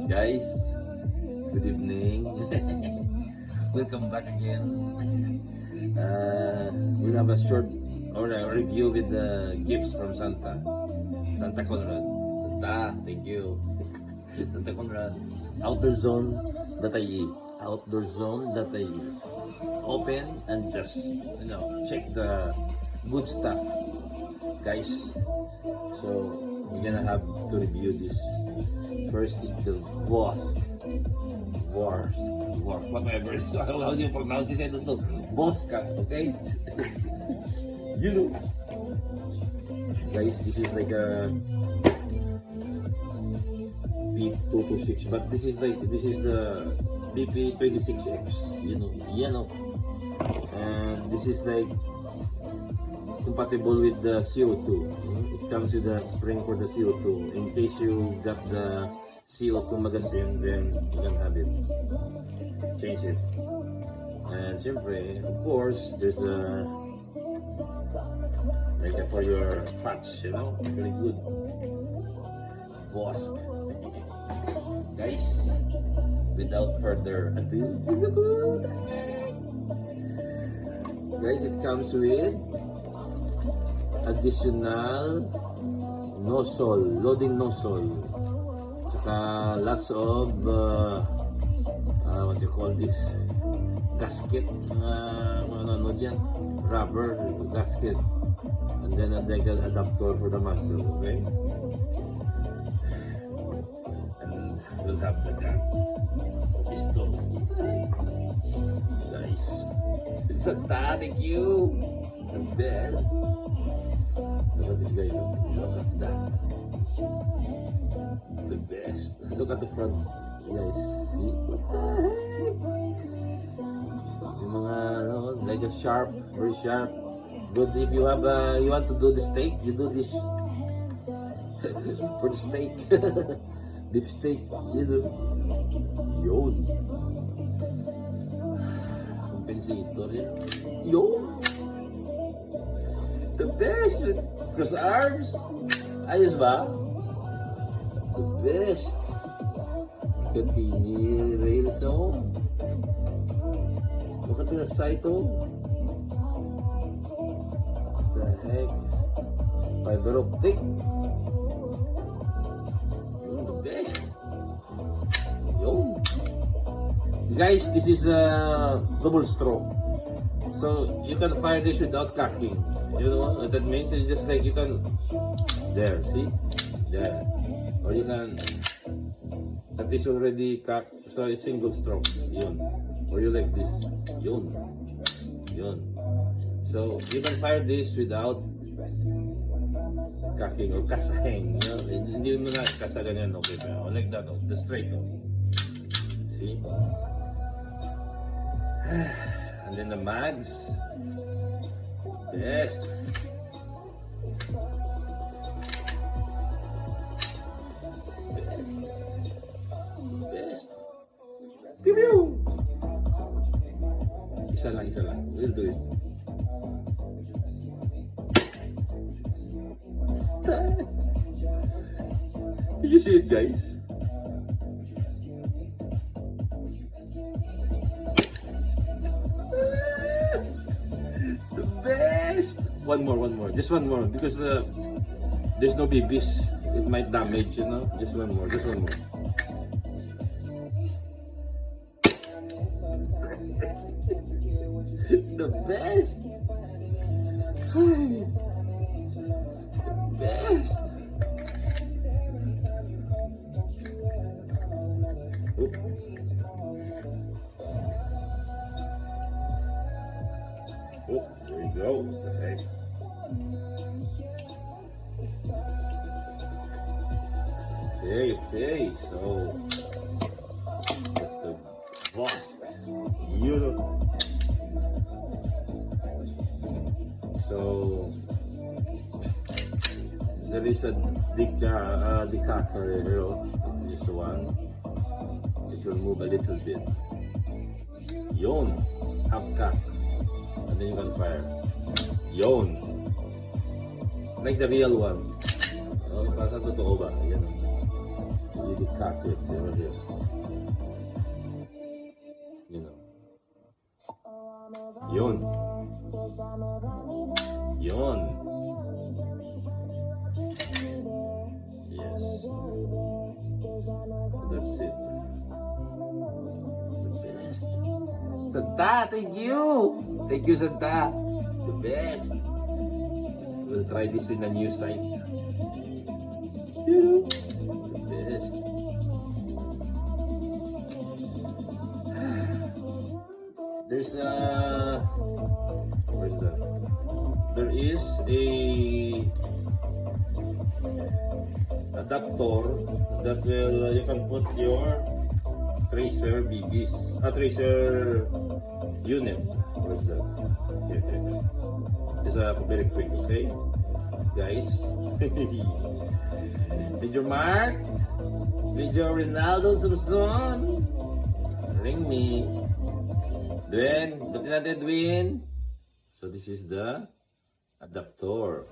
Guys, good evening. Welcome back again. We'll have a short or a review with the gifts from Santa Conrad. Santa, thank you. Santa Conrad. Outdoor zone.ie. Open and just, check the good stuff, guys. So we're gonna have to review this. First is the Vosk. Whatever. So how do you pronounce it? I don't know. Voska, okay? You know. Guys, this is like a P226, but this is the BP26X, yellow. And this is like compatible with the CO2. It comes with a spring for the CO2. In case you got the CO2 magazine, then you can have it. Change it. And syempre, of course, there's a like for your patch, really good. Vosk. Guys, without further ado, guys, it comes with additional loading nozzle, saka lots of what you call this, gasket, rubber gasket, and then a adapter for the muzzle, okay? And we'll have the gun. Pistol. Nice. It's a thank you. The best. Look at this guy. Look at that. The best. Look at the front. Guys, see? What the heck? Yung mga, like a sharp, very sharp. Good if you have, you want to do the steak, you do this for the steak. Beef steak, Yun. Compensator yan. Yun. The best with cross arms. Ayos ba? The best. Continue rails on. Look at the side on. What the heck? Fiber optic. The best. Yo. Guys, this is a double stroke. So you can fire this without cocking. You know what that means? It's just like you can, there, see? There. Or you can, that is already cocked, so it's single stroke. Yun. Or you like this. Yun. So you can fire this without cocking or kasaheng. Hindi mo na kasa ganyan, okay? Or like that, the straight. See? And then the mags. Best. Best. Pew! Isa lang. We'll do it. Did you see it, guys? The best! One more. Just one more. Because there's no BBs. It might damage, Just one more. The best! Best! Oop. Oh, there you go. Okay. Okay. So that's the Vosk. So there is a decacker here. This one. It will move a little bit. Yon, half cut. And then you can fire. Yon. Like the real one. Oh, para sa totoo ba? Yan. really cock it over here. You know. Yun. Yun. Yes. That's it. The best. Santa, thank you. Thank you, Santa. The best. We'll try this in a new site. The best. There's where's that? There is a adapter that will you can put your tracer BBs, tracer unit. What is that? Here. It's very quick, okay, guys. Major Mark, Major Ronaldo Samson, ring me. Dwayne, look natin Dwayne. So this is the adapter.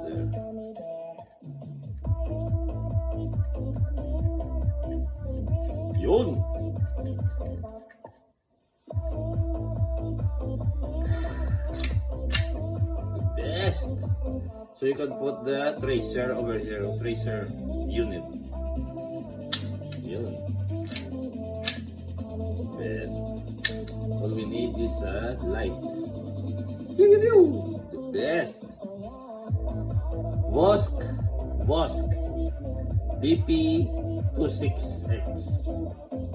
There. Yun. The best. So you can put the tracer over here, tracer unit. Yun. Best. All we need is a light. The best. Vosk BP26X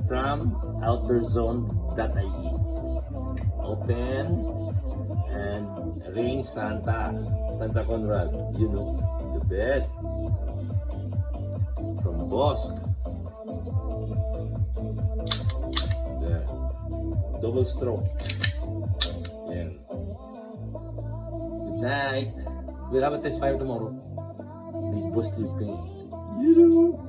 from outdoorzone.ie. Open and ring Santa Conrad. You know, the best. From Vosk. There. Double stroke. Yan. Good night. We'll have a test fire tomorrow. Big Boss sleeping. You know.